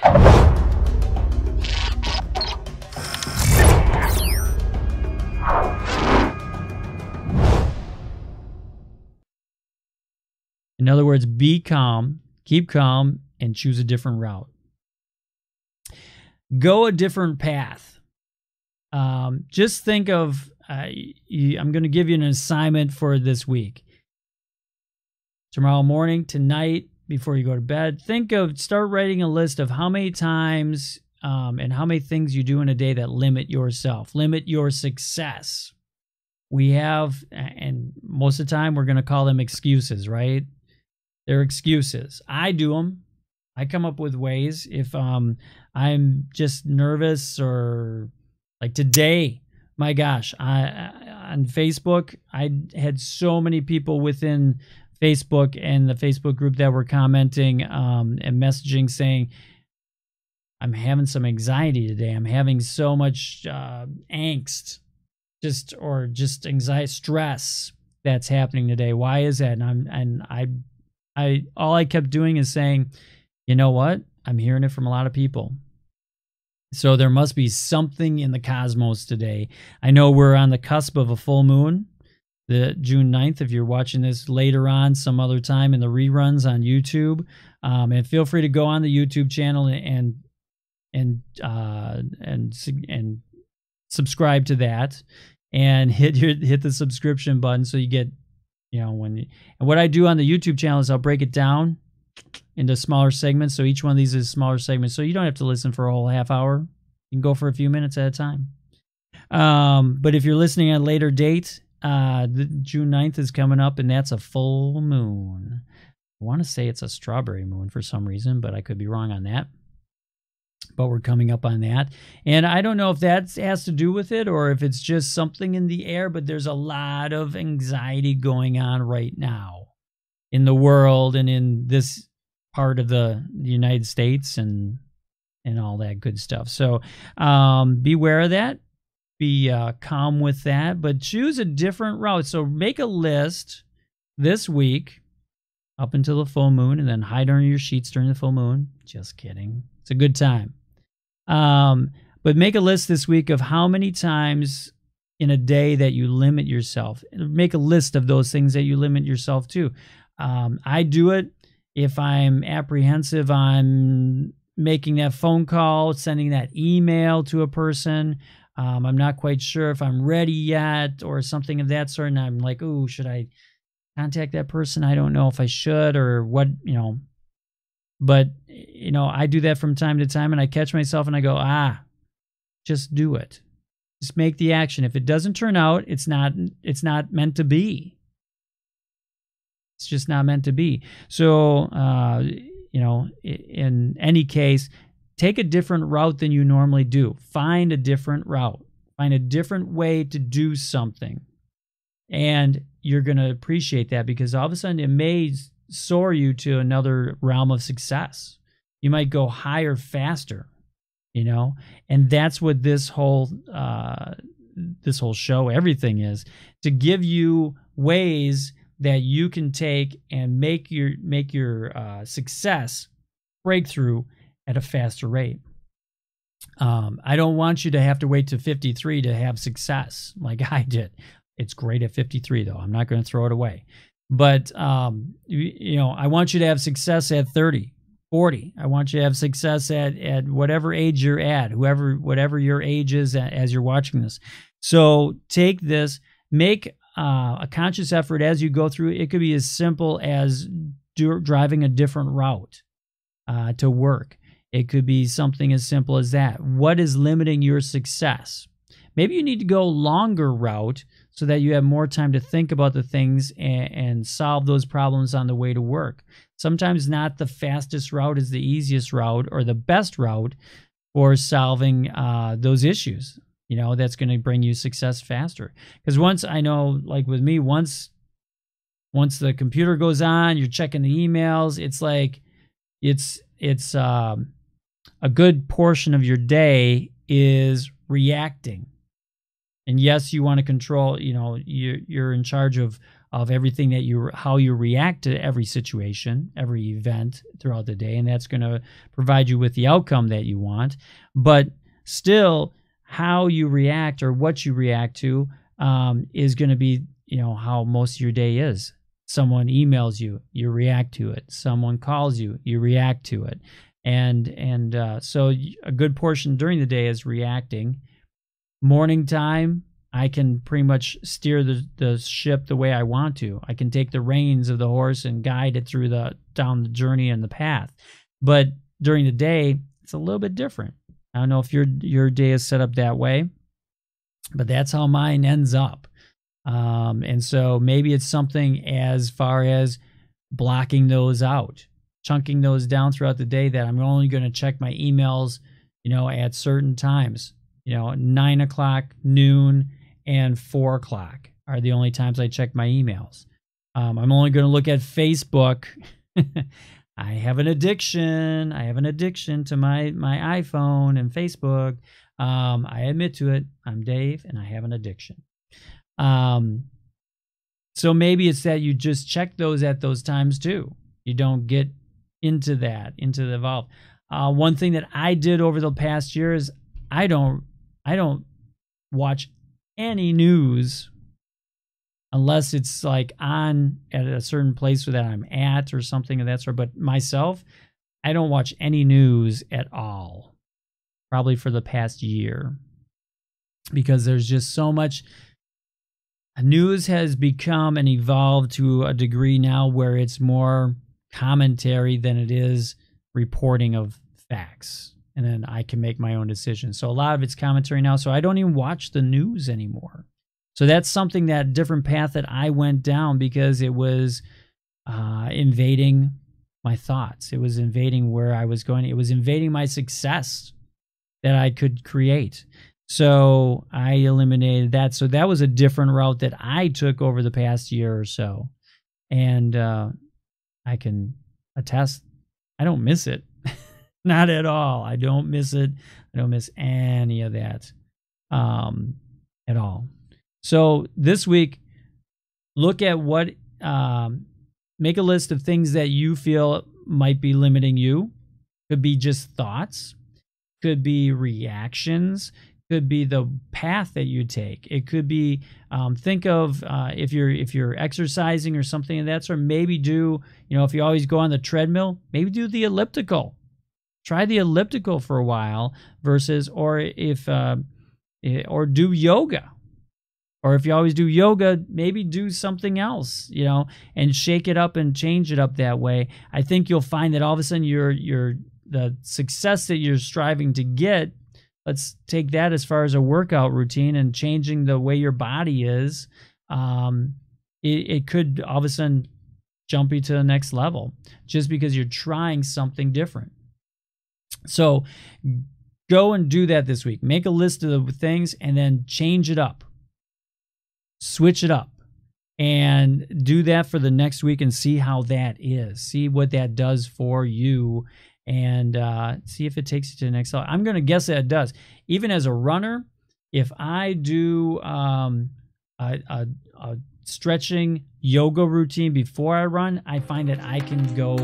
In other words, be calm, keep calm, and choose a different route. Go a different path. Just think of, I'm going to give you an assignment for this week. Tomorrow morning, tonight, before you go to bed, start writing a list of how many times and how many things you do in a day that limit yourself, limit your success. We have, and most of the time, we're going to call them excuses, right? They're excuses. I do them. I come up with ways. If I'm just nervous, or like today, my gosh, on Facebook, I had so many people within Facebook and the Facebook group that were commenting and messaging saying, I'm having some anxiety today. I'm having so much angst, just anxiety, stress that's happening today. Why is that? And all I kept doing is saying, you know what? I'm hearing it from a lot of people. So there must be something in the cosmos today. I know we're on the cusp of a full moon, the June 9th, if you're watching this later on some other time in the reruns on YouTube. And feel free to go on the YouTube channel and subscribe to that, and hit the subscription button so you get, and what I do on the YouTube channel is I'll break it down into smaller segments. So each one of these is smaller segments. So you don't have to listen for a whole half hour. You can go for a few minutes at a time. But if you're listening at a later date, the June 9th is coming up, and that's a full moon. I want to say it's a strawberry moon for some reason, but I could be wrong on that. But we're coming up on that. And I don't know if that has to do with it or if it's just something in the air, but there's a lot of anxiety going on right now in the world and in this part of the United States and all that good stuff. So beware of that. Be calm with that, but choose a different route. So make a list this week up until the full moon, and then hide under your sheets during the full moon. Just kidding. It's a good time. But make a list this week of how many times in a day that you limit yourself. Make a list of those things that you limit yourself to. I do it if I'm apprehensive on making that phone call, sending that email to a person. I'm not quite sure if I'm ready yet or something of that sort. And I'm like, ooh, should I contact that person? I don't know if I should or what, But, I do that from time to time, and I catch myself and I go, just do it. Just make the action. If it doesn't turn out, it's not meant to be. It's just not meant to be. So, in any case, take a different route than you normally do. Find a different route. Find a different way to do something. And you're going to appreciate that, because all of a sudden it may soar you to another realm of success. You might go higher faster, and that's what this whole show, everything is, to give you ways that you can take and make your success breakthrough at a faster rate. I don't want you to have to wait to 53 to have success like I did. It's great at 53, though. I'm not going to throw it away. But, I want you to have success at 30, 40. I want you to have success at whatever age you're at, whatever your age is as you're watching this. So take this, make a conscious effort as you go through. It could be as simple as driving a different route to work. It could be something as simple as that. What is limiting your success? Maybe you need to go longer route so that you have more time to think about the things and solve those problems on the way to work. Sometimes not the fastest route is the easiest route or the best route for solving those issues. That's going to bring you success faster. Because once, I know, like with me, once the computer goes on, you're checking the emails, it's like it's a good portion of your day is reacting. And yes, you want to control, you're in charge of everything that how you react to every situation, every event throughout the day, and that's going to provide you with the outcome that you want. But still, how you react or what you react to is going to be, how most of your day is. Someone emails you, you react to it. Someone calls you, you react to it. And so a good portion during the day is reacting. Morning time, I can pretty much steer the ship the way I want to. I can take the reins of the horse and guide it through down the journey and the path. But during the day, it's a little bit different. I don't know if your day is set up that way, but that's how mine ends up. And so maybe it's something as far as blocking those out, chunking those down throughout the day, that I'm only going to check my emails, at certain times. 9 o'clock, noon, and 4 o'clock are the only times I check my emails. I'm only going to look at Facebook. I have an addiction. To my iPhone and Facebook. I admit to it. I'm Dave, and I have an addiction. So maybe it's that you just check those at those times too. You don't get into the evolve. One thing that I did over the past year is I don't watch any news unless it's like on at a certain place that I'm at or something of that sort. But myself, I don't watch any news at all, probably for the past year, because there's just so much. News has become and evolved to a degree now where it's more commentary than it is reporting of facts. And then I can make my own decisions. So a lot of it's commentary now. So I don't even watch the news anymore. So that's something, that different path that I went down, because it was invading my thoughts. It was invading where I was going. It was invading my success that I could create. So I eliminated that. So that was a different route that I took over the past year or so. And I can attest, I don't miss it. Not at all. I don't miss it. I don't miss any of that at all. So this week, look at what, make a list of things that you feel might be limiting you. Could be just thoughts, could be reactions, could be the path that you take. It could be, think of if you're exercising or something of that sort, maybe do, if you always go on the treadmill, maybe do the elliptical. Try the elliptical for a while versus, or do yoga. Or if you always do yoga, maybe do something else, and shake it up and change it up that way. I think you'll find that all of a sudden the success that you're striving to get, let's take that as far as a workout routine and changing the way your body is. It could all of a sudden jump you to the next level just because you're trying something different. So go and do that this week. Make a list of the things and then change it up. Switch it up and do that for the next week and see how that is. See what that does for you and see if it takes you to the next level. I'm going to guess that it does. Even as a runner, if I do a stretching yoga routine before I run, I find that I can go